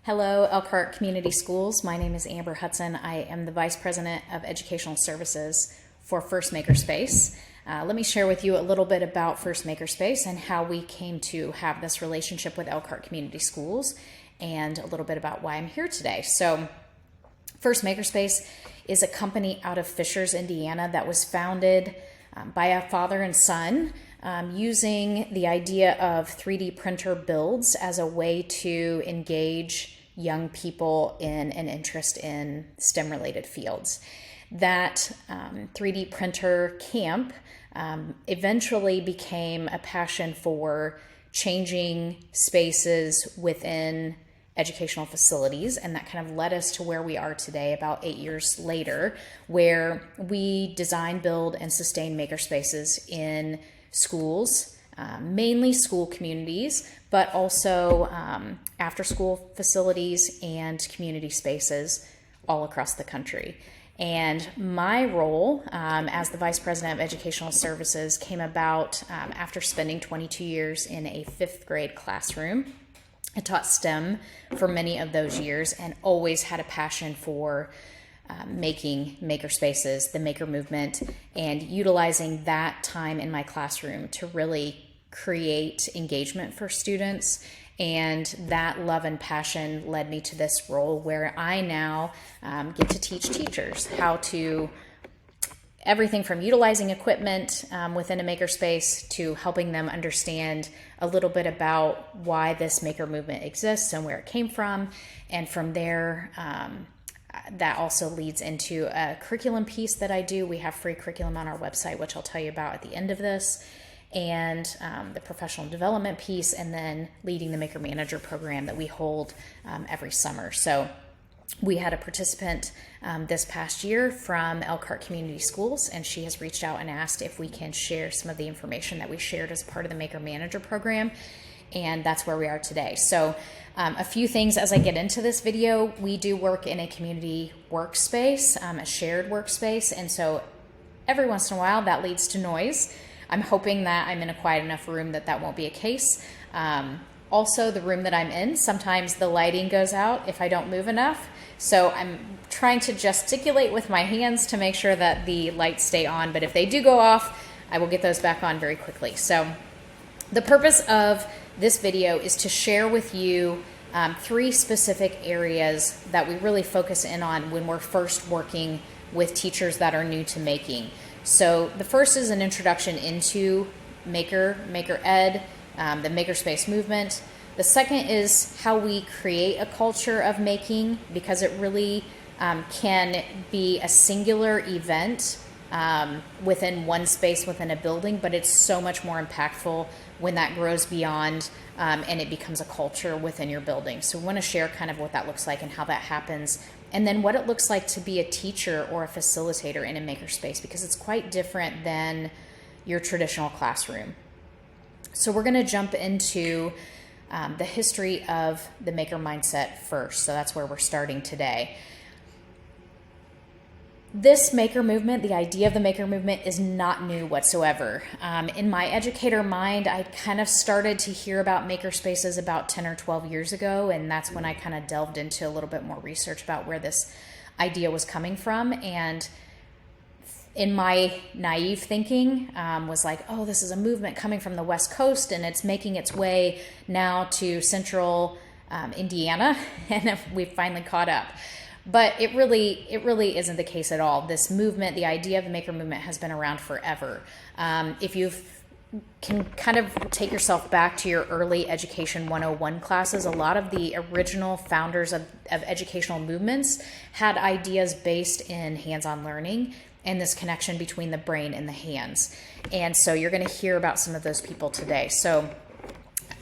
Hello, Elkhart Community Schools. My name is Amber Hudson. I am the Vice President of Educational Services for First Makerspace. Let me share with you a little bit about First Makerspace and how we came to have this relationship with Elkhart Community Schools, and a little bit about why I'm here today. So, First Makerspace is a company out of Fishers, Indiana that was founded by a father and son using the idea of 3D printer builds as a way to engage young people in an interest in STEM-related fields. That 3D printer camp eventually became a passion for changing spaces within educational facilities, and that kind of led us to where we are today, about 8 years later, where we design, build, and sustain makerspaces in schools, mainly school communities, but also after-school facilities and community spaces all across the country. And my role as the Vice President of Educational Services came about after spending 22 years in a fifth grade classroom. I taught STEM for many of those years and always had a passion for making makerspaces, the maker movement, and utilizing that time in my classroom to really create engagement for students. And that love and passion led me to this role where I now get to teach teachers how to everything from utilizing equipment within a makerspace to helping them understand a little bit about why this maker movement exists and where it came from. And from there, that also leads into a curriculum piece that I do. We have free curriculum on our website, which I'll tell you about at the end of this, and the professional development piece, and then leading the Maker Manager program that we hold every summer. So we had a participant this past year from Elkhart Community Schools, and she has reached out and asked if we can share some of the information that we shared as part of the Maker Manager program, and that's where we are today. So a few things as I get into this video. We do work in a community workspace, a shared workspace, and so every once in a while that leads to noise. I'm hoping that I'm in a quiet enough room that that won't be a case. Also, the room that I'm in, sometimes the lighting goes out if I don't move enough. So I'm trying to gesticulate with my hands to make sure that the lights stay on. But if they do go off, I will get those back on very quickly. So the purpose of this video is to share with you three specific areas that we really focus in on when we're first working with teachers that are new to making. So the first is an introduction into Maker Ed, the makerspace movement. The second is how we create a culture of making, because it really can be a singular event within one space within a building, but it's so much more impactful when that grows beyond and it becomes a culture within your building. So we want to share kind of what that looks like and how that happens, and then what it looks like to be a teacher or a facilitator in a makerspace, because it's quite different than your traditional classroom. So we're going to jump into the history of the maker mindset first. So that's where we're starting today. This maker movement, the idea of the maker movement, is not new whatsoever. In my educator mind, I kind of started to hear about maker spaces about 10 or 12 years ago, and that's when I kind of delved into a little bit more research about where this idea was coming from. And in my naive thinking, was like, oh, this is a movement coming from the West Coast, and it's making its way now to central Indiana, and we've finally caught up. But it really isn't the case at all. This movement, the idea of the maker movement, has been around forever. If you can kind of take yourself back to your early Education 101 classes, a lot of the original founders of educational movements had ideas based in hands-on learning and this connection between the brain and the hands. And so you're going to hear about some of those people today. So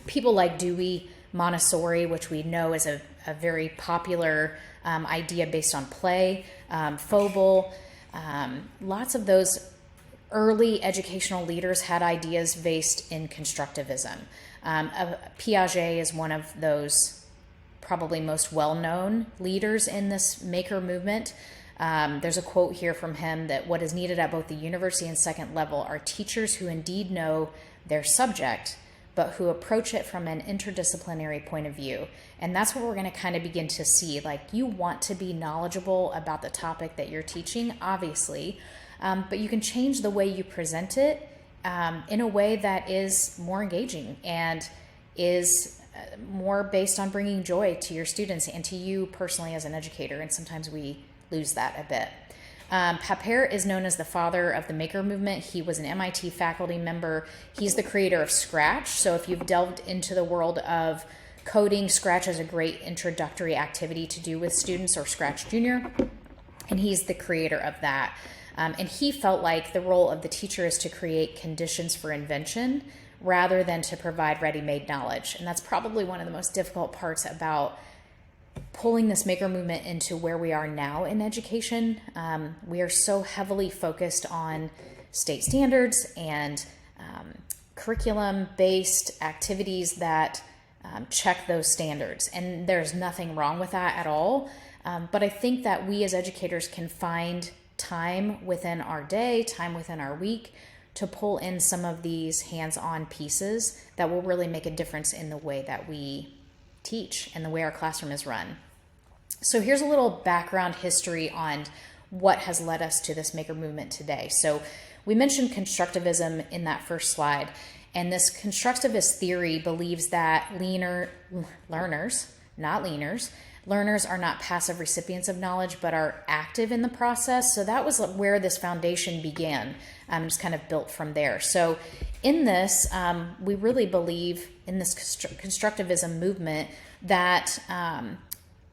people like Dewey, Montessori, which we know is a very popular idea based on play, Froebel, lots of those early educational leaders had ideas based in constructivism. Piaget is one of those probably most well-known leaders in this maker movement. There's a quote here from him that what is needed at both the university and second level are teachers who indeed know their subject, but who approach it from an interdisciplinary point of view. And that's what we're going to kind of begin to see. Like, you want to be knowledgeable about the topic that you're teaching, obviously, but you can change the way you present it in a way that is more engaging and is more based on bringing joy to your students and to you personally as an educator. And sometimes we lose that a bit. Papert is known as the father of the maker movement. He was an MIT faculty member. He's the creator of Scratch. So if you've delved into the world of coding, Scratch is a great introductory activity to do with students, or Scratch Junior. And he's the creator of that. And he felt like the role of the teacher is to create conditions for invention rather than to provide ready-made knowledge. And that's probably one of the most difficult parts about pulling this maker movement into where we are now in education. We are so heavily focused on state standards and curriculum-based activities that check those standards. And there's nothing wrong with that at all. But I think that we as educators can find time within our day, time within our week, to pull in some of these hands-on pieces that will really make a difference in the way that we teach and the way our classroom is run. So here's a little background history on what has led us to this maker movement today. So we mentioned constructivism in that first slide, and this constructivist theory believes that learners are not passive recipients of knowledge, but are active in the process. So that was where this foundation began. Just kind of built from there. So in this, we really believe in this constructivism movement that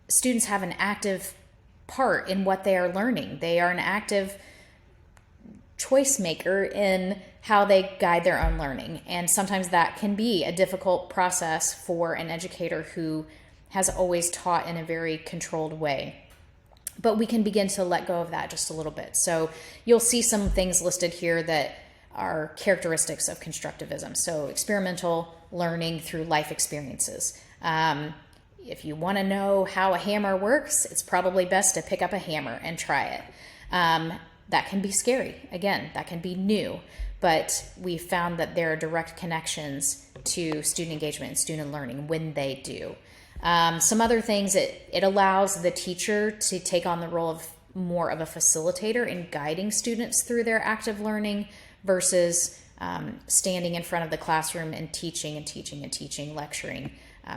students have an active part in what they are learning. They are an active choice maker in how they guide their own learning. And sometimes that can be a difficult process for an educator who has always taught in a very controlled way. But we can begin to let go of that just a little bit. So you'll see some things listed here that are characteristics of constructivism. So experimental learning through life experiences. If you want to know how a hammer works, it's probably best to pick up a hammer and try it. That can be scary. Again, that can be new. But we found that there are direct connections to student engagement and student learning when they do. Some other things, it allows the teacher to take on the role of more of a facilitator in guiding students through their active learning versus standing in front of the classroom and teaching, lecturing.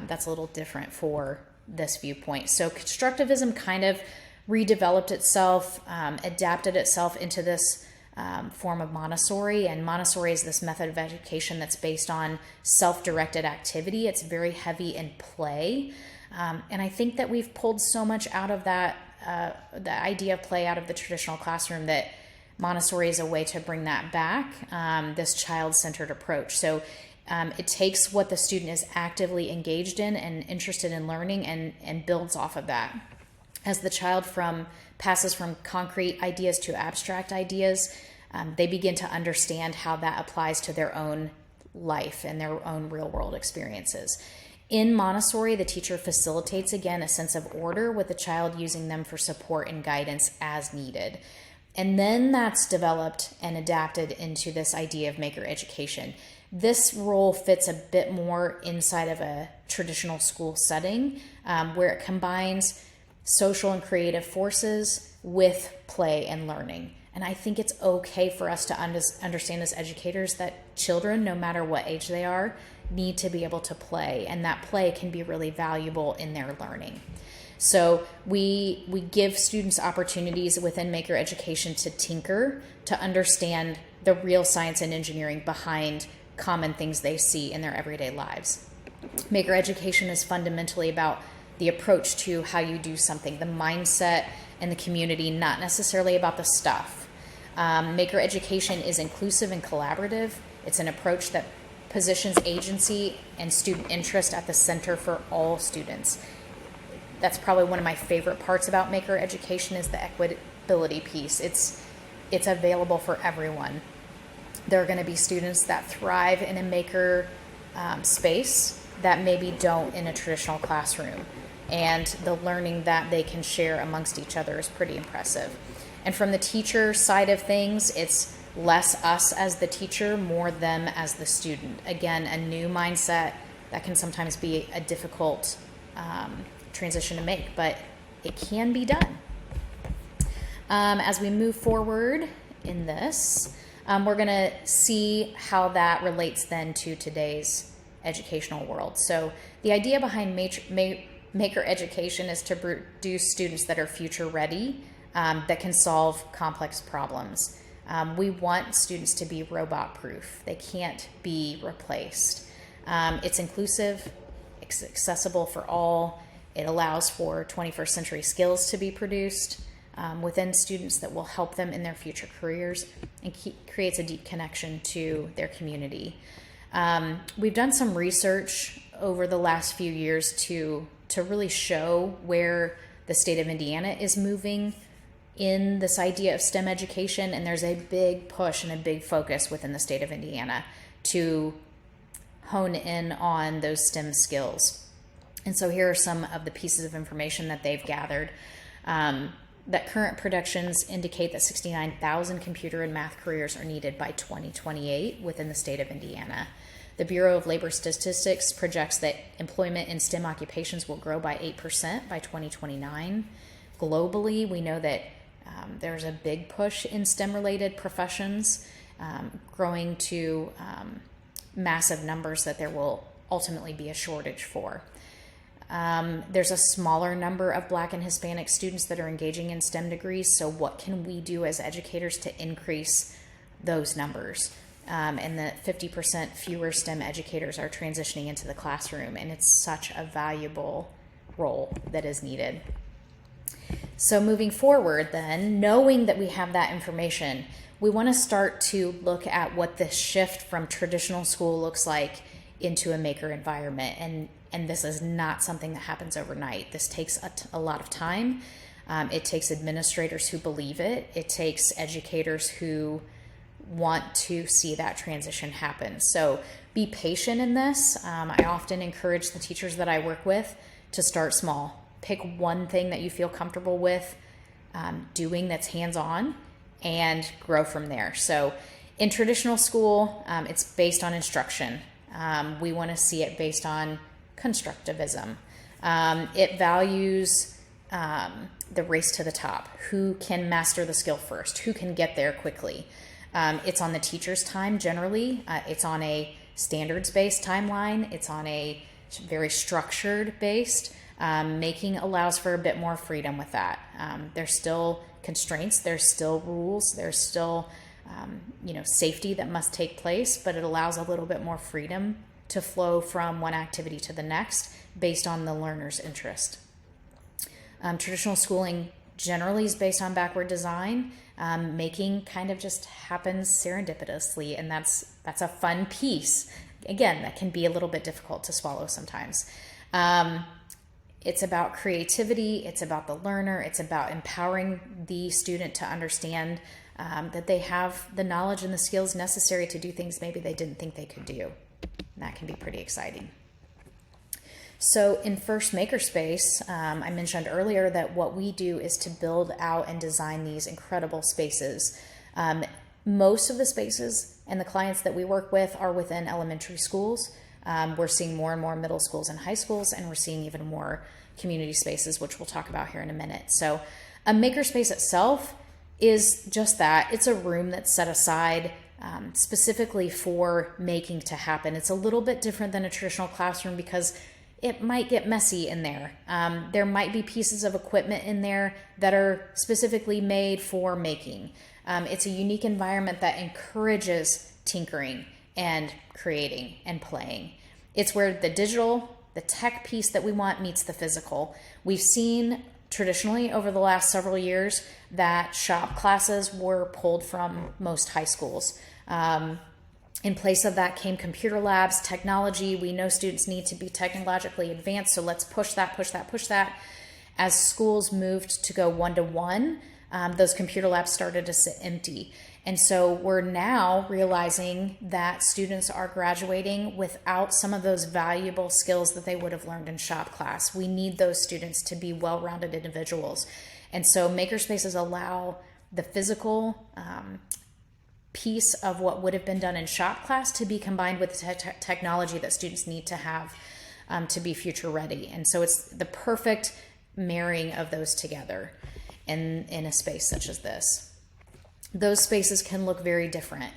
That's a little different for this viewpoint. So constructivism kind of redeveloped itself, adapted itself into this form of Montessori. And Montessori is this method of education that's based on self-directed activity. It's very heavy in play. And I think that we've pulled so much out of that, the idea of play out of the traditional classroom, that Montessori is a way to bring that back, this child-centered approach. So it takes what the student is actively engaged in and interested in learning and builds off of that. As the child passes from concrete ideas to abstract ideas, they begin to understand how that applies to their own life and their own real-world experiences. In Montessori, the teacher facilitates, again, a sense of order with the child, using them for support and guidance as needed. And then that's developed and adapted into this idea of maker education. This role fits a bit more inside of a traditional school setting, where it combines social and creative forces with play and learning. And I think it's okay for us to understand as educators that children, no matter what age they are, need to be able to play, and that play can be really valuable in their learning. So we give students opportunities within maker education to tinker, to understand the real science and engineering behind common things they see in their everyday lives. Maker education is fundamentally about the approach to how you do something, the mindset and the community, not necessarily about the stuff. Maker education is inclusive and collaborative. It's an approach that positions agency and student interest at the center for all students. That's probably one of my favorite parts about maker education, is the equitability piece. It's available for everyone. There are going to be students that thrive in a maker space that maybe don't in a traditional classroom. And the learning that they can share amongst each other is pretty impressive. And from the teacher side of things, it's less us as the teacher, more them as the student. Again, a new mindset that can sometimes be a difficult transition to make, but it can be done. As we move forward in this, we're going to see how that relates then to today's educational world. So the idea behind maker education is to produce students that are future ready, that can solve complex problems. We want students to be robot proof. They can't be replaced. It's inclusive, it's accessible for all. It allows for 21st century skills to be produced within students that will help them in their future careers, and creates a deep connection to their community. We've done some research over the last few years to really show where the state of Indiana is moving in this idea of STEM education, and there's a big push and a big focus within the state of Indiana to hone in on those STEM skills. And so here are some of the pieces of information that they've gathered. That current projections indicate that 69,000 computer and math careers are needed by 2028 within the state of Indiana. The Bureau of Labor Statistics projects that employment in STEM occupations will grow by 8% by 2029. Globally, we know that there's a big push in STEM-related professions, growing to massive numbers that there will ultimately be a shortage for. There's a smaller number of Black and Hispanic students that are engaging in STEM degrees, so what can we do as educators to increase those numbers? And that 50% fewer STEM educators are transitioning into the classroom, and it's such a valuable role that is needed. So moving forward then, knowing that we have that information, we want to start to look at what the shift from traditional school looks like into a maker environment. And this is not something that happens overnight. This takes a lot of time. It takes administrators who believe it. It takes educators who want to see that transition happen. So be patient in this. I often encourage the teachers that I work with to start small. Pick one thing that you feel comfortable with doing that's hands-on, and grow from there. So in traditional school, it's based on instruction. We want to see it based on constructivism. It values the race to the top. Who can master the skill first? Who can get there quickly? It's on the teacher's time generally. It's on a standards-based timeline. It's on a very structured based. Making allows for a bit more freedom with that. There's still constraints, there's still rules, there's still safety that must take place, but it allows a little bit more freedom to flow from one activity to the next based on the learner's interest. Traditional schooling generally is based on backward design. Making kind of just happens serendipitously, and that's a fun piece. Again, that can be a little bit difficult to swallow sometimes. It's about creativity, it's about the learner, it's about empowering the student to understand that they have the knowledge and the skills necessary to do things maybe they didn't think they could do. And that can be pretty exciting. So in First Makerspace, I mentioned earlier that what we do is to build out and design these incredible spaces. Most of the spaces and the clients that we work with are within elementary schools. We're seeing more and more middle schools and high schools, and we're seeing even more community spaces, which we'll talk about here in a minute. So a makerspace itself is just that. It's a room that's set aside specifically for making to happen. It's a little bit different than a traditional classroom because it might get messy in there. There might be pieces of equipment in there that are specifically made for making. It's a unique environment that encourages tinkering and creating and playing. It's where the digital, the tech piece that we want meets the physical. We've seen traditionally over the last several years that shop classes were pulled from most high schools. In place of that came computer labs, technology. We know students need to be technologically advanced, so let's push that, push that, push that. As schools moved to go one-to-one, those computer labs started to sit empty. And so we're now realizing that students are graduating without some of those valuable skills that they would have learned in shop class. We need those students to be well-rounded individuals. And so makerspaces allow the physical piece of what would have been done in shop class to be combined with the technology that students need to have to be future ready. And so it's the perfect marrying of those together in a space such as this. Those spaces can look very different.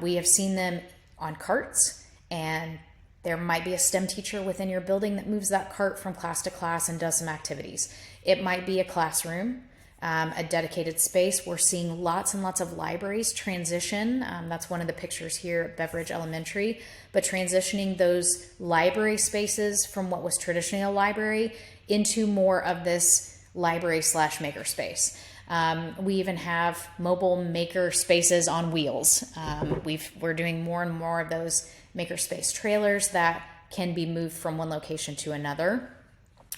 We have seen them on carts, and there might be a STEM teacher within your building that moves that cart from class to class and does some activities. It might be a classroom, a dedicated space. We're seeing lots and lots of libraries transition. That's one of the pictures here at Beveridge Elementary, but transitioning those library spaces from what was traditionally a library into more of this library / makerspace. We even have mobile maker spaces on wheels. We're doing more and more of those makerspace trailers that can be moved from one location to another.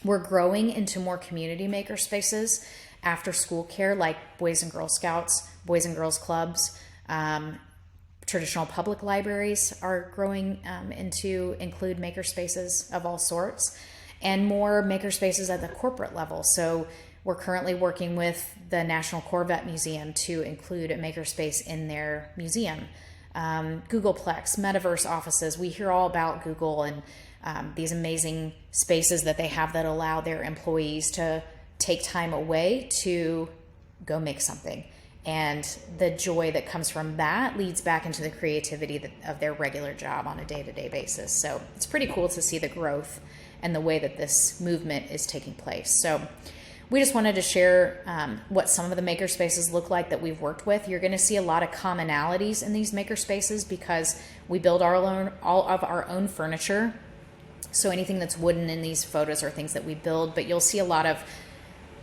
We're growing into more community maker spaces, after school care like Boys and Girl Scouts, Boys and Girls Clubs. Traditional public libraries are growing into include maker spaces of all sorts, and more maker spaces at the corporate level. So we're currently working with the National Corvette Museum to include a makerspace in their museum. Googleplex, metaverse offices. We hear all about Google and these amazing spaces that they have that allow their employees to take time away to go make something. And the joy that comes from that leads back into the creativity of their regular job on a day-to-day basis. So it's pretty cool to see the growth and the way that this movement is taking place. So we just wanted to share what some of the maker spaces look like that we've worked with. You're going to see a lot of commonalities in these maker spaces because we build all of our own furniture. So anything that's wooden in these photos are things that we build, but you'll see a lot of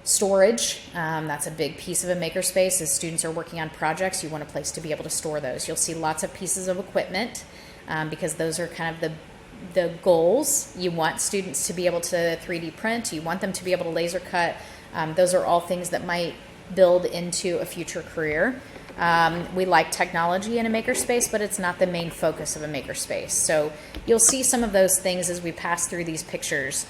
storage. That's a big piece of a makerspace. As students are working on projects, you want a place to be able to store those. You'll see lots of pieces of equipment because those are kind of the goals. You want students to be able to 3D print. You want them to be able to laser cut. Those are all things that might build into a future career. We like technology in a makerspace, but it's not the main focus of a makerspace. So you'll see some of those things as we pass through these pictures.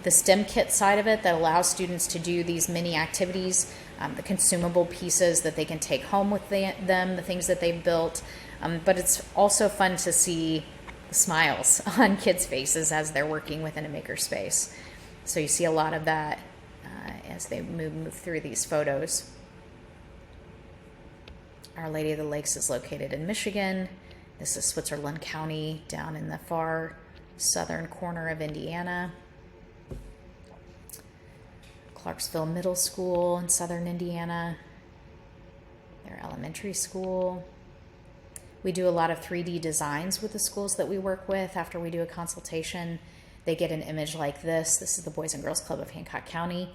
The STEM kit side of it that allows students to do these mini activities, the consumable pieces that they can take home with them, the things that they've built. But it's also fun to see the smiles on kids' faces as they're working within a makerspace. So you see a lot of that as they move through these photos. Our Lady of the Lakes is located in Michigan. This is Switzerland County down in the far southern corner of Indiana. Clarksville Middle School in southern Indiana, their elementary school. We do a lot of 3D designs with the schools that we work with. After we do a consultation, they get an image like this. This is the Boys and Girls Club of Hancock County.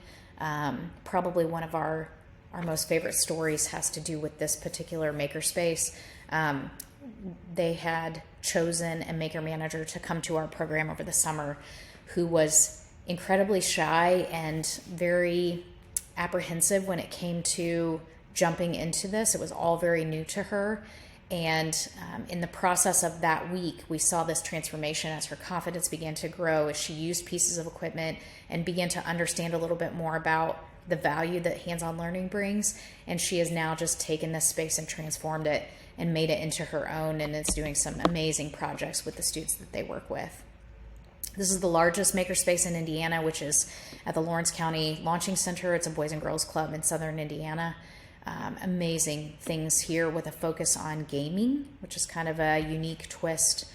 Probably one of our most favorite stories has to do with this particular makerspace. They had chosen a maker manager to come to our program over the summer who was incredibly shy and very apprehensive when it came to jumping into this. It was all very new to her. And in the process of that week, we saw this transformation as her confidence began to grow, as she used pieces of equipment and began to understand a little bit more about the value that hands-on learning brings. And she has now just taken this space and transformed it and made it into her own, and is doing some amazing projects with the students that they work with. This is the largest makerspace in Indiana, which is at the Lawrence County Launching Center. It's a Boys and Girls Club in southern Indiana. Amazing things here with a focus on gaming, which is kind of a unique twist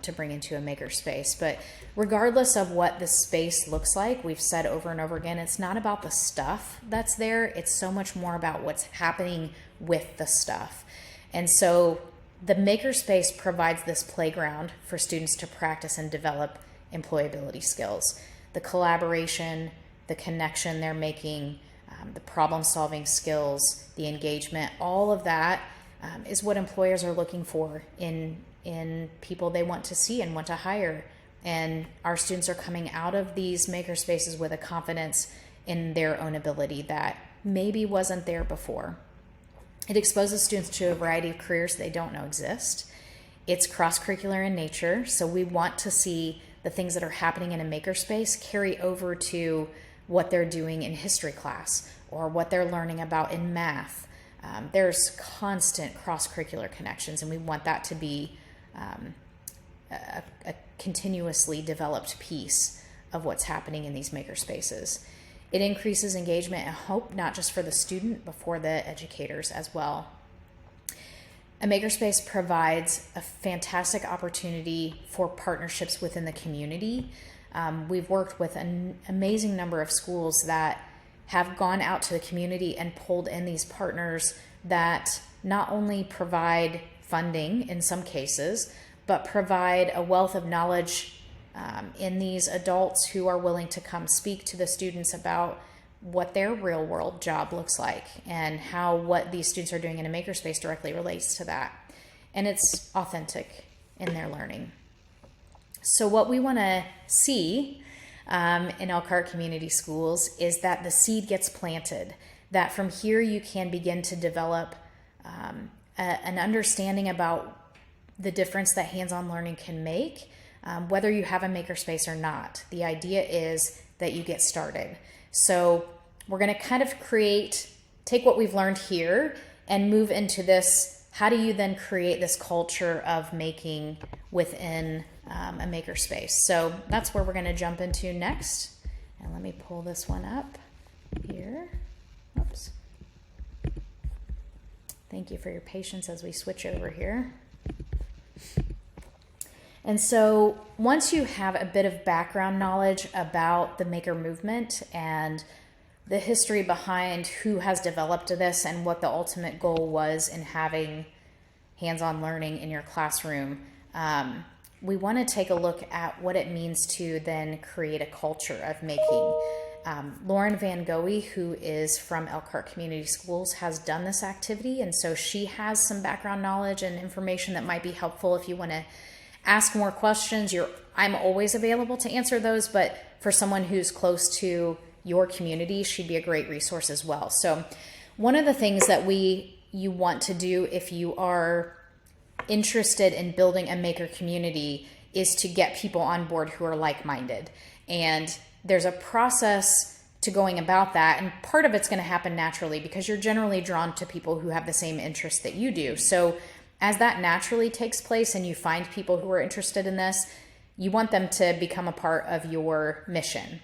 to bring into a makerspace. But regardless of what the space looks like, we've said over and over again, it's not about the stuff that's there. It's so much more about what's happening with the stuff. And so the makerspace provides this playground for students to practice and develop employability skills, the collaboration, the connection they're making, the problem-solving skills, the engagement. All of that is what employers are looking for in people they want to see and want to hire. And our students are coming out of these makerspaces with a confidence in their own ability that maybe wasn't there before. It exposes students to a variety of careers they don't know exist. It's cross-curricular in nature, so we want to see the things that are happening in a makerspace carry over to what they're doing in history class or what they're learning about in math. there's constant cross-curricular connections, and we want that to be a continuously developed piece of what's happening in these maker spaces. It increases engagement and hope, not just for the student, but for the educators as well. A makerspace provides a fantastic opportunity for partnerships within the community. We've worked with an amazing number of schools that have gone out to the community and pulled in these partners that not only provide funding in some cases, but provide a wealth of knowledge in these adults who are willing to come speak to the students about what their real world job looks like and how what these students are doing in a makerspace directly relates to that. And it's authentic in their learning. So what we want to see in Elkhart Community Schools is that the seed gets planted, that from here you can begin to develop an understanding about the difference that hands-on learning can make, whether you have a makerspace or not. The idea is that you get started. So we're going to kind of take what we've learned here and move into this. How do you then create this culture of making within a makerspace? So that's where we're going to jump into next. And let me pull this one up here. Oops. Thank you for your patience as we switch over here. And so once you have a bit of background knowledge about the maker movement and the history behind who has developed this and what the ultimate goal was in having hands-on learning in your classroom, we want to take a look at what it means to then create a culture of making. Lauren Van Goey, who is from Elkhart Community Schools, has done this activity, and so she has some background knowledge and information that might be helpful if you want to ask more questions. I'm always available to answer those, but for someone who's close to your community, she'd be a great resource as well. So one of the things that you want to do if you are interested in building a maker community is to get people on board who are like-minded. And there's a process to going about that, and part of it's going to happen naturally because you're generally drawn to people who have the same interests that you do. So as that naturally takes place and you find people who are interested in this, you want them to become a part of your mission.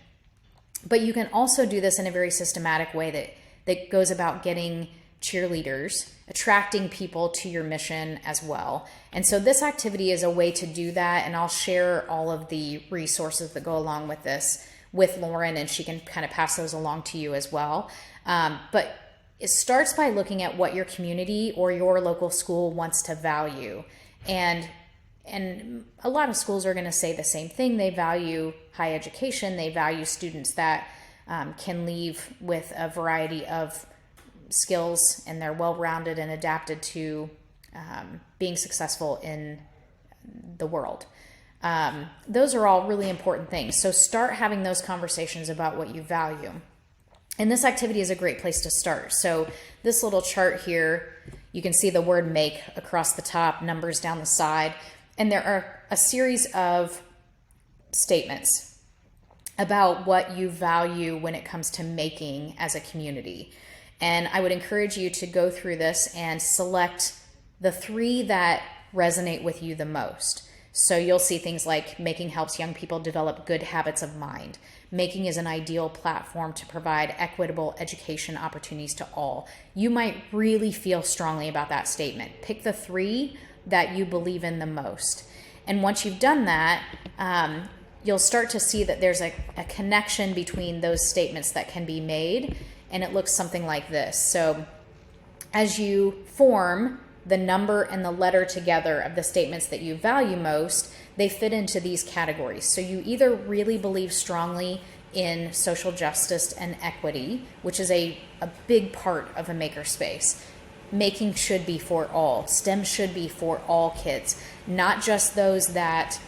But you can also do this in a very systematic way that goes about getting cheerleaders, attracting people to your mission as well. And so this activity is a way to do that, and I'll share all of the resources that go along with this with Lauren, and she can kind of pass those along to you as well. But it starts by looking at what your community or your local school wants to value. And a lot of schools are going to say the same thing. They value high education. They value students that can leave with a variety of skills, and they're well-rounded and adapted to being successful in the world. Those are all really important things. So start having those conversations about what you value. And this activity is a great place to start. So this little chart here, you can see the word make across the top, numbers down the side, and there are a series of statements about what you value when it comes to making as a community. And I would encourage you to go through this and select the 3 that resonate with you the most. So you'll see things like making helps young people develop good habits of mind. Making is an ideal platform to provide equitable education opportunities to all. You might really feel strongly about that statement. Pick the 3 that you believe in the most. And once you've done that, you'll start to see that there's a connection between those statements that can be made, and it looks something like this. So as you form the number and the letter together of the statements that you value most, they fit into these categories. So you either really believe strongly in social justice and equity, which is a big part of a makerspace. Making should be for all. STEM should be for all kids, not just those that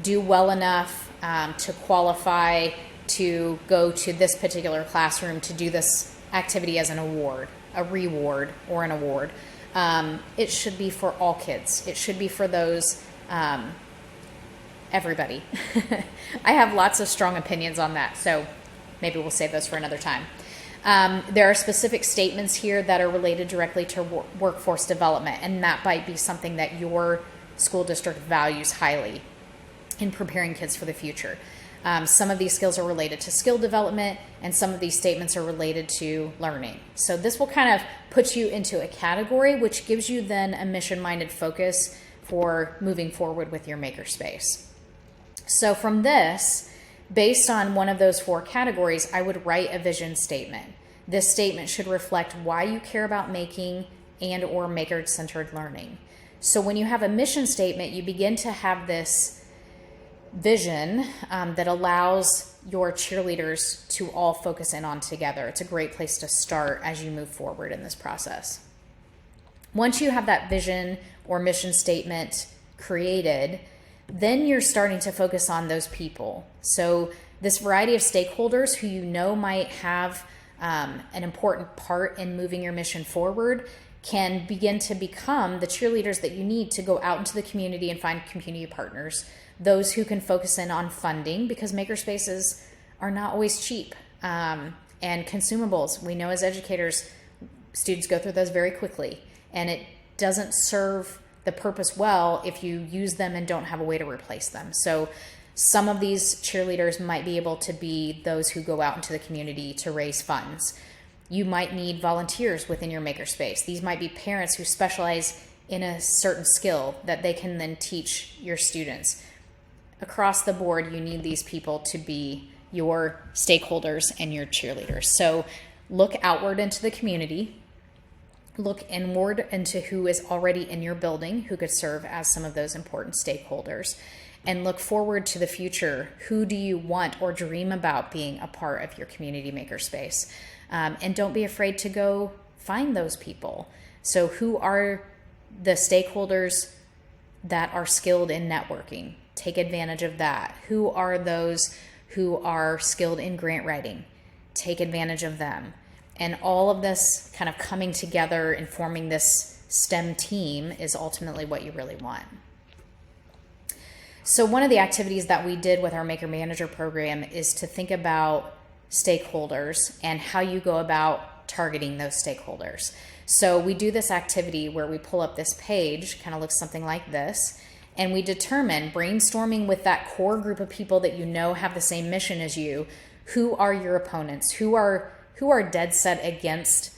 do well enough to qualify to go to this particular classroom to do this activity as an award, a reward, or an award. It should be for all kids. It should be for those, everybody. I have lots of strong opinions on that, so maybe we'll save those for another time. There are specific statements here that are related directly to workforce development, and that might be something that your school district values highly in preparing kids for the future. Some of these skills are related to skill development, and some of these statements are related to learning. So this will kind of put you into a category, which gives you then a mission-minded focus for moving forward with your makerspace. So from this, based on one of those 4 categories, I would write a vision statement. This statement should reflect why you care about making and or maker-centered learning. So when you have a mission statement, you begin to have this vision that allows your cheerleaders to all focus in on together. It's a great place to start as you move forward in this process. Once you have that vision or mission statement created, then you're starting to focus on those people. So this variety of stakeholders who you know might have an important part in moving your mission forward can begin to become the cheerleaders that you need to go out into the community and find community partners, those who can focus in on funding, because makerspaces are not always cheap, and consumables. We know as educators, students go through those very quickly, and it doesn't serve the purpose well if you use them and don't have a way to replace them. So some of these cheerleaders might be able to be those who go out into the community to raise funds. You might need volunteers within your makerspace. These might be parents who specialize in a certain skill that they can then teach your students. Across the board, you need these people to be your stakeholders and your cheerleaders. So look outward into the community. Look inward into who is already in your building, who could serve as some of those important stakeholders. And look forward to the future. Who do you want or dream about being a part of your community makerspace? And don't be afraid to go find those people. So who are the stakeholders that are skilled in networking? Take advantage of that. Who are those who are skilled in grant writing? Take advantage of them. And all of this kind of coming together and forming this STEM team is ultimately what you really want. So one of the activities that we did with our Maker Manager program is to think about stakeholders and how you go about targeting those stakeholders. So we do this activity where we pull up this page, kind of looks something like this, and we determine, brainstorming with that core group of people that you know have the same mission as you, who are your opponents, who are dead set against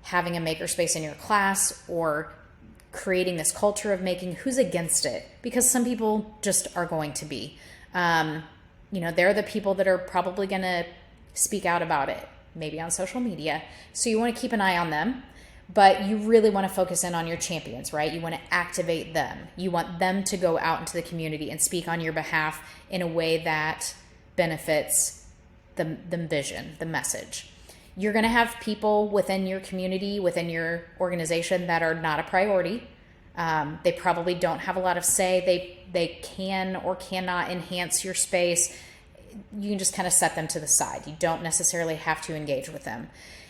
having a makerspace in your class or creating this culture of making, who's against it, because some people just are going to be. They're the people that are probably going to speak out about it, maybe on social media. So you want to keep an eye on them, but you really want to focus in on your champions, right? You want to activate them. You want them to go out into the community and speak on your behalf in a way that benefits the vision, the message. You're going to have people within your community, within your organization that are not a priority. They probably don't have a lot of say. They can or cannot enhance your space. You can just kind of set them to the side. You don't necessarily have to engage with them.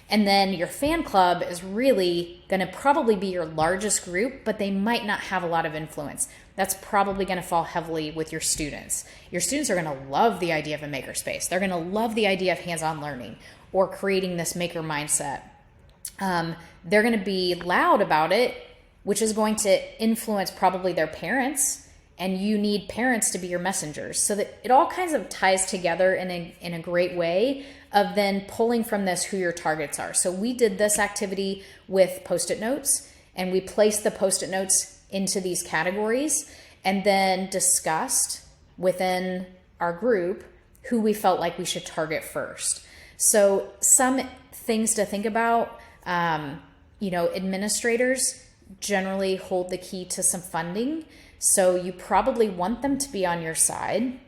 And then your fan club is really going to probably be your largest group, but they might not have a lot of influence. That's probably going to fall heavily with your students. Your students are going to love the idea of a makerspace. They're going to love the idea of hands-on learning or creating this maker mindset. They're going to be loud about it, which is going to influence probably their parents, and you need parents to be your messengers. So that it all kinds of ties together in a great way of then pulling from this who your targets are. So we did this activity with Post-it notes, and we placed the Post-it notes into these categories and then discussed within our group who we felt like we should target first. So some things to think about, administrators generally hold the key to some funding. So you probably want them to be on your side.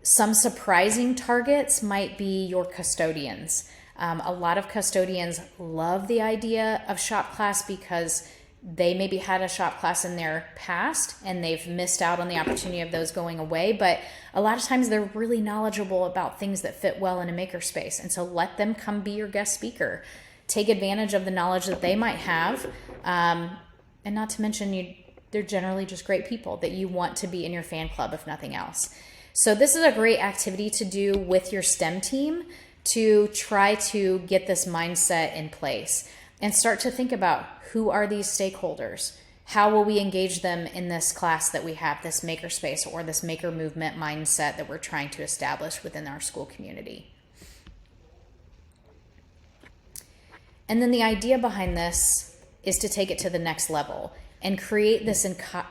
Some surprising targets might be your custodians. A lot of custodians love the idea of shop class because they maybe had a shop class in their past and they've missed out on the opportunity of those going away. But a lot of times they're really knowledgeable about things that fit well in a makerspace. And so let them come be your guest speaker. Take advantage of the knowledge that they might have. And not to mention, they're generally just great people that you want to be in your fan club, if nothing else. So this is a great activity to do with your STEM team to try to get this mindset in place and start to think about who are these stakeholders? How will we engage them in this class that we have, this makerspace or this maker movement mindset that we're trying to establish within our school community? And then the idea behind this is to take it to the next level and create this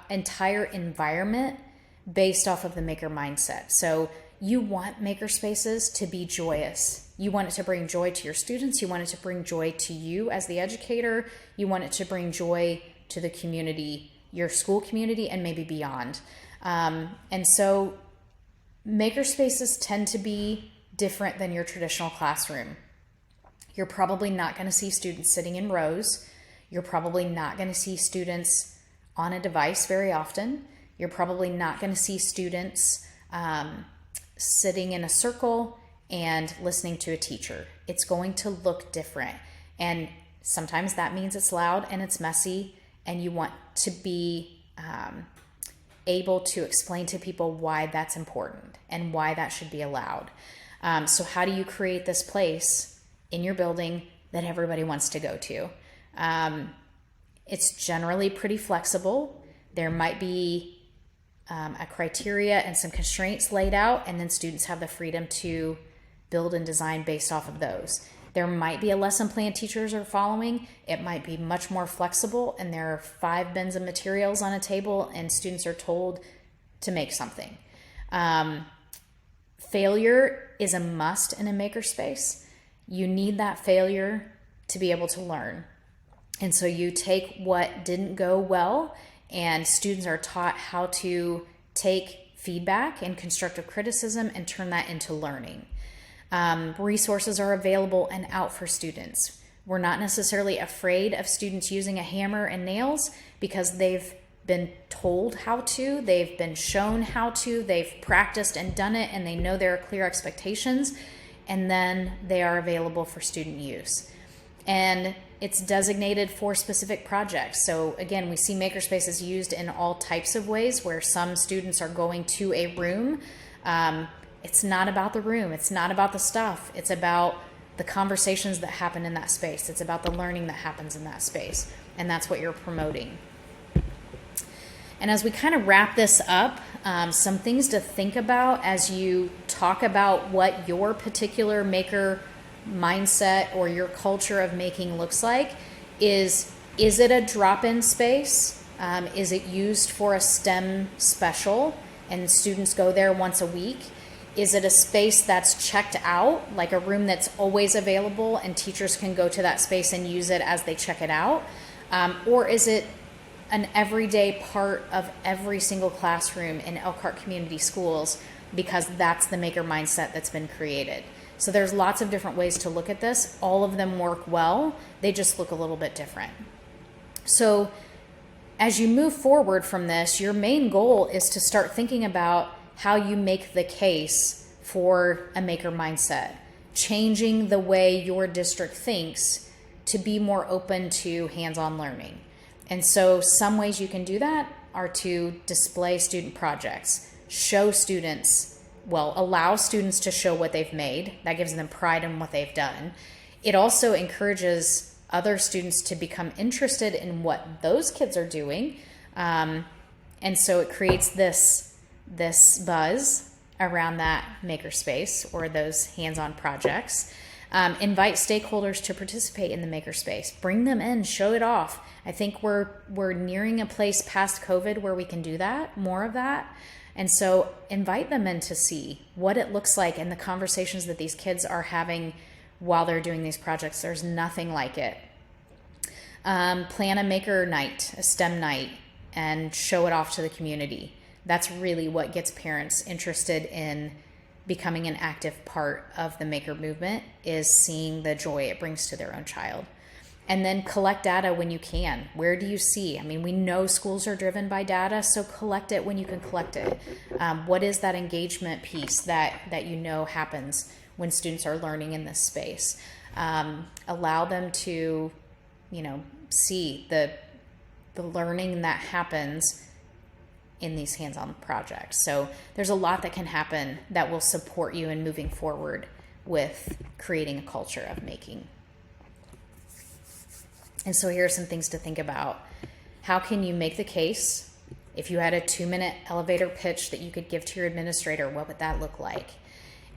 entire environment based off of the maker mindset. So you want makerspaces to be joyous. You want it to bring joy to your students. You want it to bring joy to you as the educator. You want it to bring joy to the community, your school community, and maybe beyond. And so makerspaces tend to be different than your traditional classroom. You're probably not going to see students sitting in rows. You're probably not going to see students on a device very often. You're probably not going to see students sitting in a circle and listening to a teacher. It's going to look different. And sometimes that means it's loud and it's messy, and you want to be able to explain to people why that's important and why that should be allowed. So how do you create this place in your building that everybody wants to go to? It's generally pretty flexible. There might be a criteria and some constraints laid out, and then students have the freedom to build and design based off of those. There might be a lesson plan teachers are following. It might be much more flexible, and there are 5 bins of materials on a table, and students are told to make something. Failure is a must in a makerspace. You need that failure to be able to learn. And so you take what didn't go well, and students are taught how to take feedback and constructive criticism and turn that into learning. Resources are available and out for students. We're not necessarily afraid of students using a hammer and nails because they've been told how to, they've been shown how to, they've practiced and done it, and they know there are clear expectations, and then they are available for student use. And it's designated for specific projects. So again, we see makerspaces used in all types of ways where some students are going to a room. It's not about the room. It's not about the stuff. It's about the conversations that happen in that space. It's about the learning that happens in that space. And that's what you're promoting. And as we kind of wrap this up, some things to think about as you talk about what your particular maker mindset or your culture of making looks like is it a drop-in space? Is it used for a STEM special and students go there once a week? Is it a space that's checked out, like a room that's always available and teachers can go to that space and use it as they check it out? Or is it an everyday part of every single classroom in Elkhart Community Schools because that's the maker mindset that's been created? So there's lots of different ways to look at this. All of them work well. They just look a little bit different. So as you move forward from this, your main goal is to start thinking about how you make the case for a maker mindset, changing the way your district thinks to be more open to hands-on learning. And so some ways you can do that are to display student projects, show students, allow students to show what they've made. That gives them pride in what they've done. It also encourages other students to become interested in what those kids are doing. And so it creates this buzz around that makerspace or those hands-on projects. Invite stakeholders to participate in the makerspace. Bring them in, show it off. I think we're nearing a place past COVID where we can do that, more of that. And so invite them in to see what it looks like and the conversations that these kids are having while they're doing these projects. There's nothing like it. Plan a maker night, a STEM night, and show it off to the community. That's really what gets parents interested in becoming an active part of the maker movement, is seeing the joy it brings to their own child. And then collect data when you can. Where do you see? I mean, we know schools are driven by data, so collect it when you can collect it. What is that engagement piece that you know happens when students are learning in this space? Allow them to, see the learning that happens in these hands-on projects. So there's a lot that can happen that will support you in moving forward with creating a culture of making. And so here are some things to think about. How can you make the case? If you had a 2-minute elevator pitch that you could give to your administrator, what would that look like?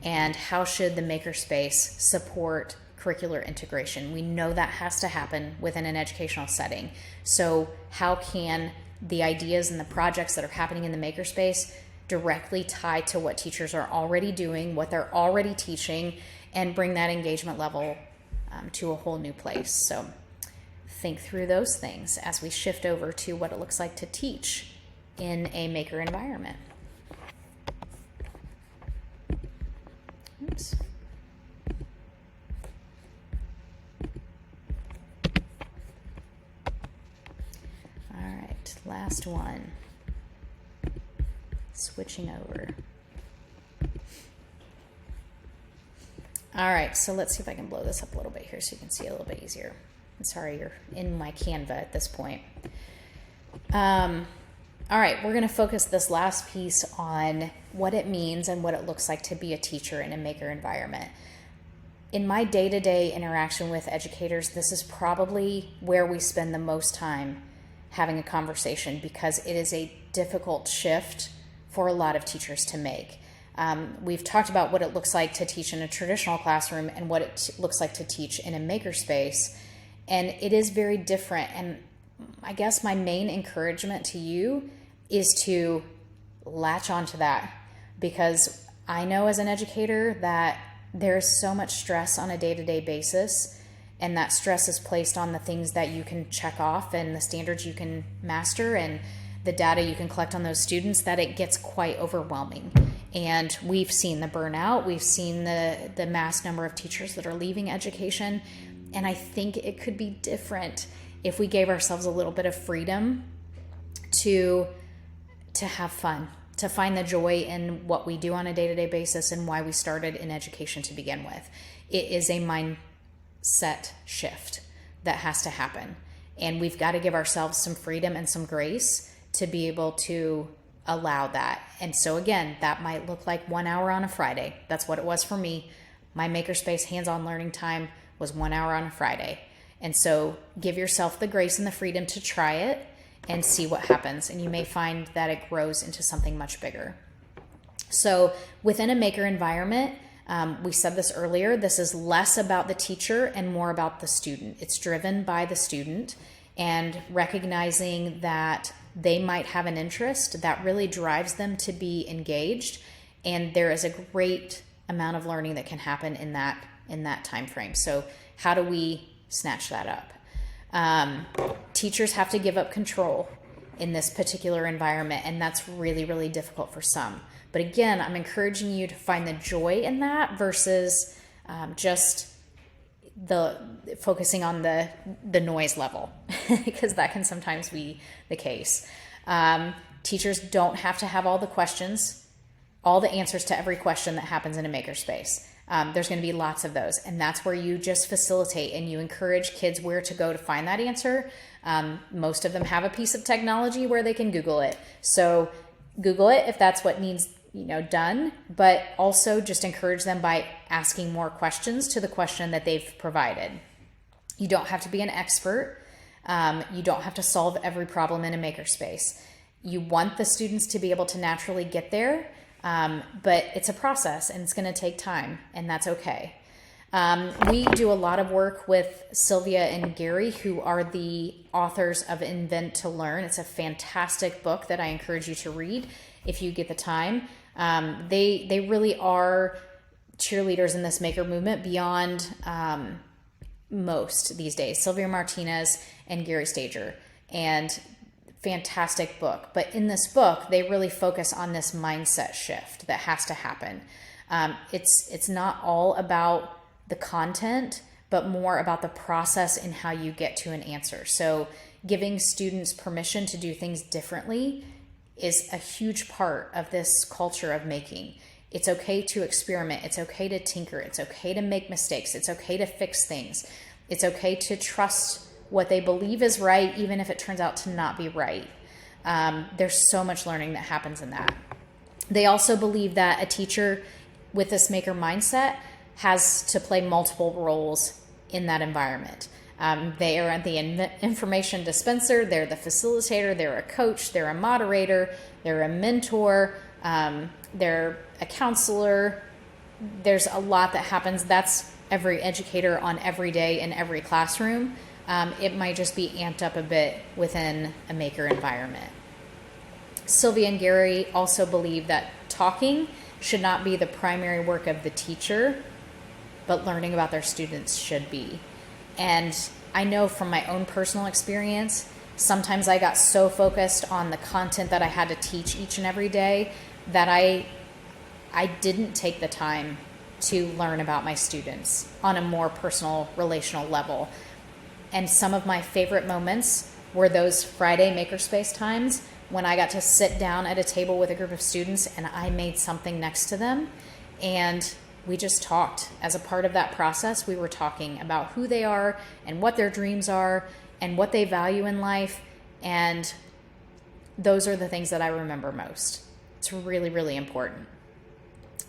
And how should the makerspace support curricular integration? We know that has to happen within an educational setting. So how can the ideas and the projects that are happening in the makerspace directly tie to what teachers are already doing, what they're already teaching, and bring that engagement level to a whole new place? So think through those things as we shift over to what it looks like to teach in a maker environment. Oops. All right, last one. Switching over. All right, so let's see if I can blow this up a little bit here so you can see a little bit easier. I'm sorry, you're in my Canva at this point. All right, we're going to focus this last piece on what it means and what it looks like to be a teacher in a maker environment. In my day-to-day interaction with educators, this is probably where we spend the most time having a conversation, because it is a difficult shift for a lot of teachers to make. We've talked about what it looks like to teach in a traditional classroom and what it looks like to teach in a makerspace, and it is very different. And I guess my main encouragement to you is to latch onto that, because I know as an educator that there's so much stress on a day-to-day basis, and that stress is placed on the things that you can check off and the standards you can master and the data you can collect on those students, that it gets quite overwhelming. And we've seen the burnout, we've seen the mass number of teachers that are leaving education, and I think it could be different if we gave ourselves a little bit of freedom to have fun, to find the joy in what we do on a day-to-day basis and why we started in education to begin with. It is a mindset shift that has to happen. And we've got to give ourselves some freedom and some grace to be able to allow that. And so again, that might look like 1 hour on a Friday. That's what it was for me. My makerspace hands-on learning time was 1 hour on a Friday. And so give yourself the grace and the freedom to try it and see what happens. And you may find that it grows into something much bigger. So within a maker environment, we said this earlier, this is less about the teacher and more about the student. It's driven by the student, and recognizing that they might have an interest that really drives them to be engaged. And there is a great amount of learning that can happen in that time frame. So how do we snatch that up? Teachers have to give up control in this particular environment, and that's really, really difficult for some. But again, I'm encouraging you to find the joy in that versus just focusing on the noise level, because that can sometimes be the case. Teachers don't have to have all the questions, all the answers to every question that happens in a makerspace. There's going to be lots of those, and that's where you just facilitate and you encourage kids where to go to find that answer. Most of them have a piece of technology where they can Google it. So Google it if that's what needs done, but also just encourage them by asking more questions to the question that they've provided. You don't have to be an expert. You don't have to solve every problem in a makerspace. You want the students to be able to naturally get there, but it's a process and it's going to take time, and that's okay. We do a lot of work with Sylvia and Gary, who are the authors of Invent to Learn. It's a fantastic book that I encourage you to read if you get the time. They really are cheerleaders in this maker movement beyond most these days. Sylvia Martinez and Gary Stager, and fantastic book. But in this book, they really focus on this mindset shift that has to happen. It's not all about the content, but more about the process and how you get to an answer. So giving students permission to do things differently is a huge part of this culture of making. It's okay to experiment. It's okay to tinker. It's okay to make mistakes. It's okay to fix things. It's okay to trust what they believe is right, even if it turns out to not be right. There's so much learning that happens in that. They also believe that a teacher with this maker mindset has to play multiple roles in that environment. They are the information dispenser, they're the facilitator, they're a coach, they're a moderator, they're a mentor, they're a counselor. There's a lot that happens. That's every educator on every day in every classroom. It might just be amped up a bit within a maker environment. Sylvia and Gary also believe that talking should not be the primary work of the teacher, but learning about their students should be. And I know from my own personal experience, sometimes I got so focused on the content that I had to teach each and every day that I didn't take the time to learn about my students on a more personal, relational level. And some of my favorite moments were those Friday makerspace times when I got to sit down at a table with a group of students and I made something next to them, and we just talked. As a part of that process, we were talking about who they are and what their dreams are and what they value in life. And those are the things that I remember most. It's really, really important.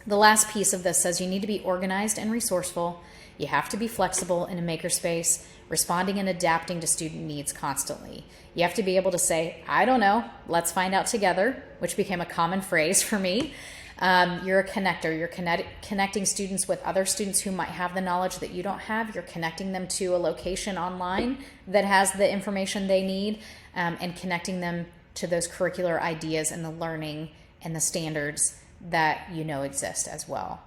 The last piece of this says you need to be organized and resourceful. You have to be flexible in a makerspace, responding and adapting to student needs constantly. You have to be able to say, I don't know, let's find out together, which became a common phrase for me. You're a connector. You're connecting students with other students who might have the knowledge that you don't have. You're connecting them to a location online that has the information they need, and connecting them to those curricular ideas and the learning and the standards that you know exist as well.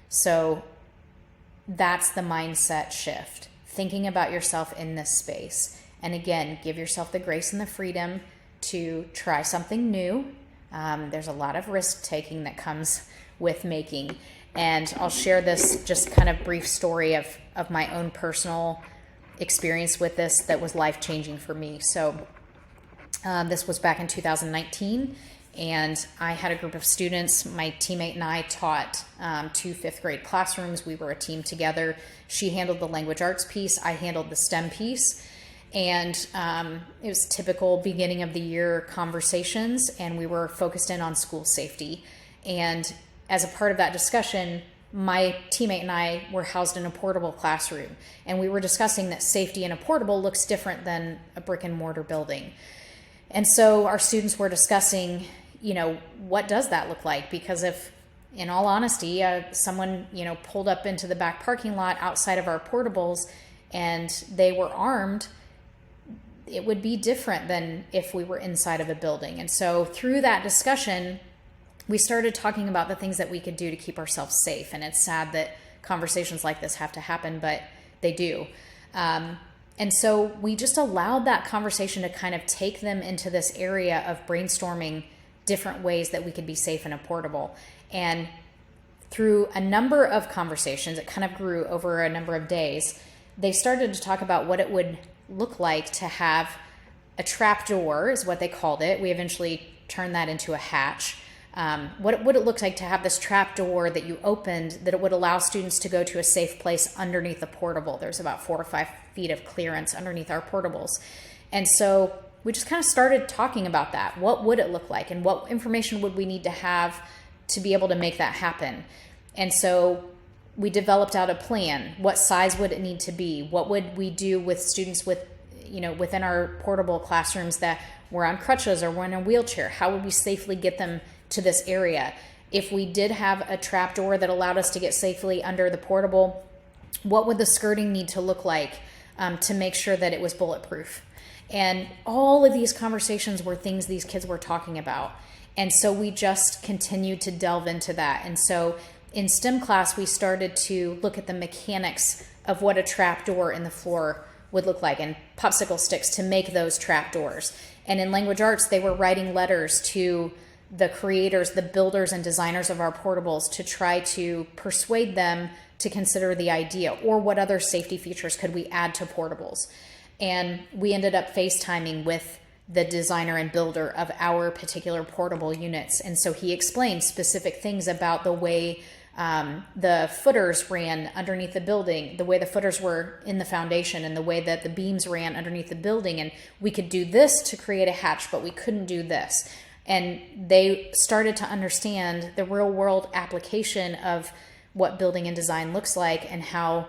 So that's the mindset shift, thinking about yourself in this space. And again, give yourself the grace and the freedom to try something new. There's a lot of risk taking that comes with making. And I'll share this just kind of brief story of my own personal experience with this that was life-changing for me. So this was back in 2019, and I had a group of students. My teammate and I taught 2 fifth grade classrooms. We were a team together. She handled the language arts piece. I handled the STEM piece. And it was typical beginning of the year conversations, and we were focused in on school safety. And as a part of that discussion, my teammate and I were housed in a portable classroom, and we were discussing that safety in a portable looks different than a brick and mortar building. And so our students were discussing, what does that look like? Because if, in all honesty, someone, pulled up into the back parking lot outside of our portables and they were armed, it would be different than if we were inside of a building. And so through that discussion, we started talking about the things that we could do to keep ourselves safe. And it's sad that conversations like this have to happen, but they do. And so we just allowed that conversation to kind of take them into this area of brainstorming different ways that we could be safe in a portable. And through a number of conversations, it kind of grew over a number of days, they started to talk about what it would look like to have a trap door, is what they called it. We eventually turned that into a hatch. What would it look like to have this trap door that you opened, that it would allow students to go to a safe place underneath the portable? There's about 4 or 5 feet of clearance underneath our portables. And so we just kind of started talking about that. What would it look like, and what information would we need to have to be able to make that happen? And so we developed out a plan. What size would it need to be? What would we do with students with, within our portable classrooms that were on crutches or were in a wheelchair? How would we safely get them to this area? If we did have a trap door that allowed us to get safely under the portable, what would the skirting need to look like to make sure that it was bulletproof? And all of these conversations were things these kids were talking about. And so we just continued to delve into that. And so in STEM class, we started to look at the mechanics of what a trap door in the floor would look like, and popsicle sticks to make those trap doors. And in language arts, they were writing letters to the creators, the builders and designers of our portables to try to persuade them to consider the idea, or what other safety features could we add to portables. And we ended up FaceTiming with the designer and builder of our particular portable units. And so he explained specific things about the way the footers ran underneath the building, the way the footers were in the foundation, and the way that the beams ran underneath the building. And we could do this to create a hatch, but we couldn't do this. And they started to understand the real world application of what building and design looks like and how,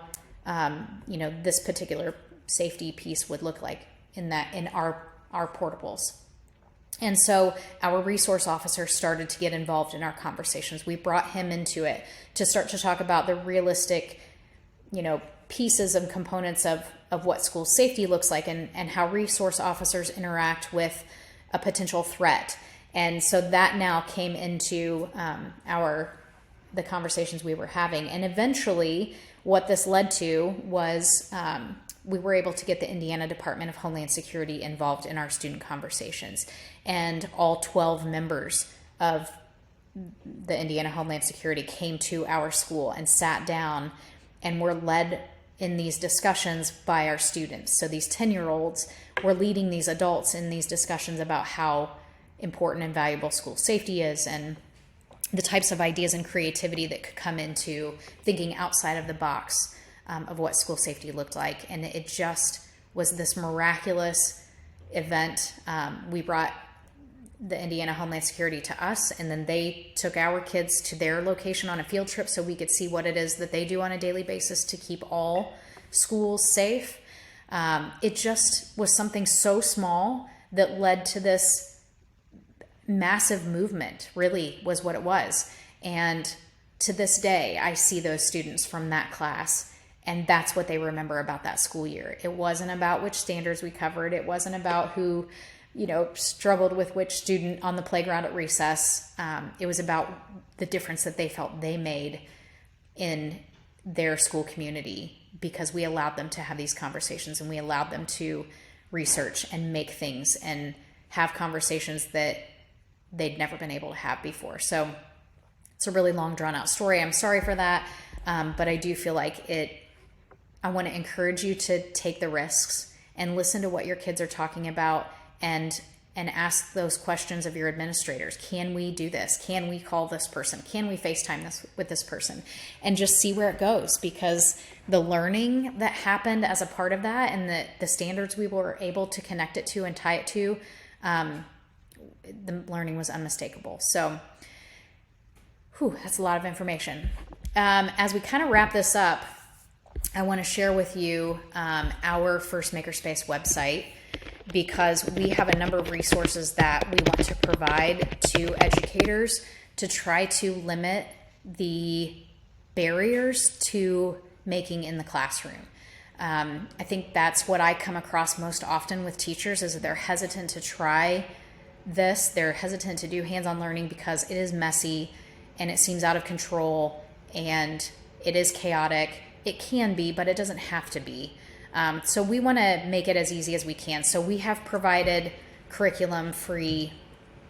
this particular safety piece would look like in our portables. And so our resource officer started to get involved in our conversations. We brought him into it to start to talk about the realistic, pieces and components of what school safety looks like and how resource officers interact with a potential threat. And so that now came into the conversations we were having. And eventually what this led to was we were able to get the Indiana Department of Homeland Security involved in our student conversations. And all 12 members of the Indiana Homeland Security came to our school and sat down and were led in these discussions by our students. So these 10-year-olds were leading these adults in these discussions about how important and valuable school safety is and the types of ideas and creativity that could come into thinking outside of the box of what school safety looked like. And it just was this miraculous event. We brought the Indiana Homeland Security to us, and then they took our kids to their location on a field trip so we could see what it is that they do on a daily basis to keep all schools safe. It just was something so small that led to this massive movement, really was what it was. And to this day, I see those students from that class, and that's what they remember about that school year. It wasn't about which standards we covered. It wasn't about who, struggled with which student on the playground at recess. It was about the difference that they felt they made in their school community because we allowed them to have these conversations and we allowed them to research and make things and have conversations that they'd never been able to have before. So it's a really long, drawn out story. I'm sorry for that. But I do feel like I want to encourage you to take the risks and listen to what your kids are talking about and ask those questions of your administrators. Can we do this? Can we call this person? Can we FaceTime with this person? And just see where it goes, because the learning that happened as a part of that and the standards we were able to connect it to and tie it to, the learning was unmistakable. So, that's a lot of information. As we kind of wrap this up, I want to share with you our First Makerspace website, because we have a number of resources that we want to provide to educators to try to limit the barriers to making in the classroom. I think that's what I come across most often with teachers, is that they're hesitant to try this. They're hesitant to do hands-on learning because it is messy and it seems out of control and it is chaotic. It can be, but it doesn't have to be. So we want to make it as easy as we can. So we have provided curriculum free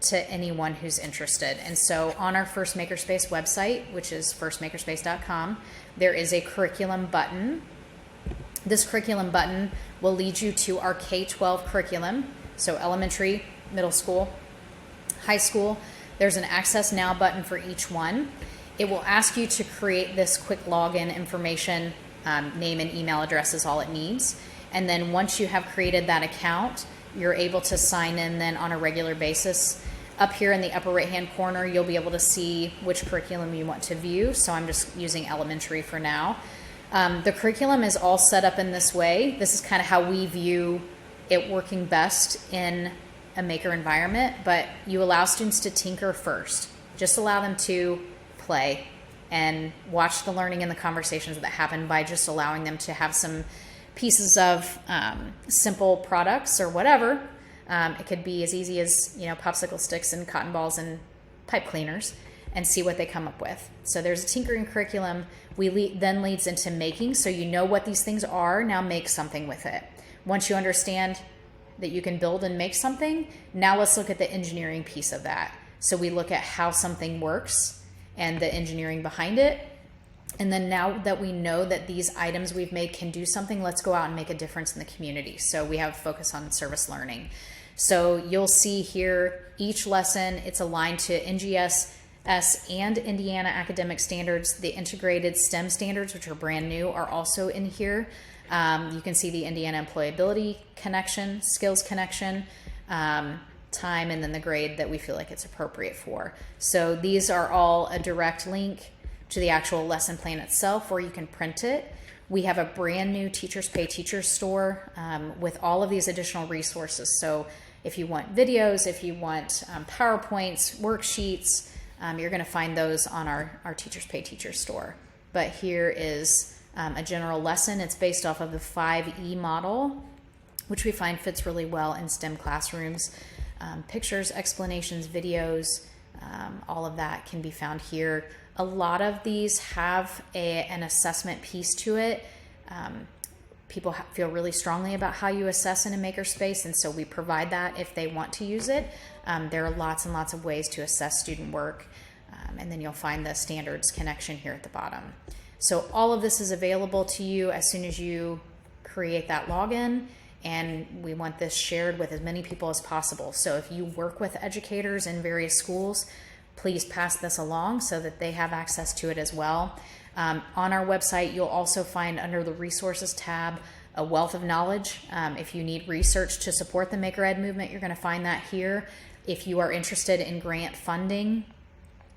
to anyone who's interested. And so on our First Makerspace website, which is firstmakerspace.com, there is a curriculum button. This curriculum button will lead you to our K-12 curriculum. So elementary, middle school, high school. There's an Access Now button for each one. It will ask you to create this quick login information. Name and email address is all it needs. And then once you have created that account, you're able to sign in then on a regular basis. Up here in the upper right-hand corner, you'll be able to see which curriculum you want to view. So I'm just using elementary for now. The curriculum is all set up in this way. This is kind of how we view it working best in a maker environment, but you allow students to tinker first. Just allow them to play and watch the learning and the conversations that happen by just allowing them to have some pieces of simple products or whatever. It could be as easy as popsicle sticks and cotton balls and pipe cleaners, and see what they come up with. So there's a tinkering curriculum. Then leads into making. So you know what these things are. Now make something with it. Once you understand that you can build and make something, now let's look at the engineering piece of that. So we look at how something works and the engineering behind it. And then now that we know that these items we've made can do something, let's go out and make a difference in the community. So we have a focus on service learning. So you'll see here each lesson, it's aligned to NGSS and Indiana academic standards. The integrated STEM standards, which are brand new, are also in here. You can see the Indiana employability connection, skills connection, time, and then the grade that we feel like it's appropriate for. So these are all a direct link to the actual lesson plan itself, or you can print it. We have a brand new Teachers Pay Teachers store with all of these additional resources. So if you want videos, if you want PowerPoints, worksheets, you're going to find those on our Teachers Pay Teachers store. But here is a general lesson. It's based off of the 5E model, which we find fits really well in STEM classrooms. Pictures, explanations, videos, all of that can be found here. A lot of these have an assessment piece to it. People feel really strongly about how you assess in a makerspace, and so we provide that if they want to use it. There are lots and lots of ways to assess student work, and then you'll find the standards connection here at the bottom. So all of this is available to you as soon as you create that login, and we want this shared with as many people as possible. So if you work with educators in various schools, please pass this along so that they have access to it as well. On our website, you'll also find under the resources tab a wealth of knowledge. If you need research to support the Maker Ed movement, you're going to find that here. If you are interested in grant funding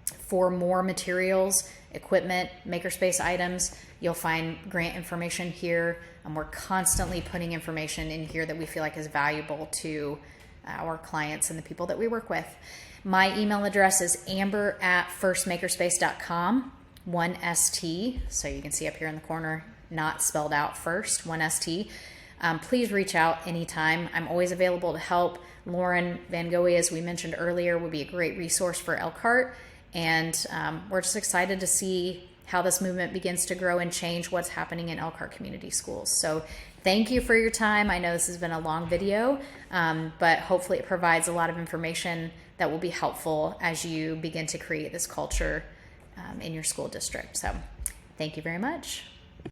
for more materials, equipment, makerspace items, you'll find grant information here. And we're constantly putting information in here that we feel like is valuable to our clients and the people that we work with. My email address is amber@firstmakerspace.com, 1ST. So you can see up here in the corner, not spelled out first, 1ST. Please reach out anytime. I'm always available to help. Lauren Van Goey, as we mentioned earlier, would be a great resource for Elkhart. And we're just excited to see how this movement begins to grow and change what's happening in Elkhart Community Schools. So thank you for your time. I know this has been a long video, but hopefully it provides a lot of information that will be helpful as you begin to create this culture in your school district. So thank you very much.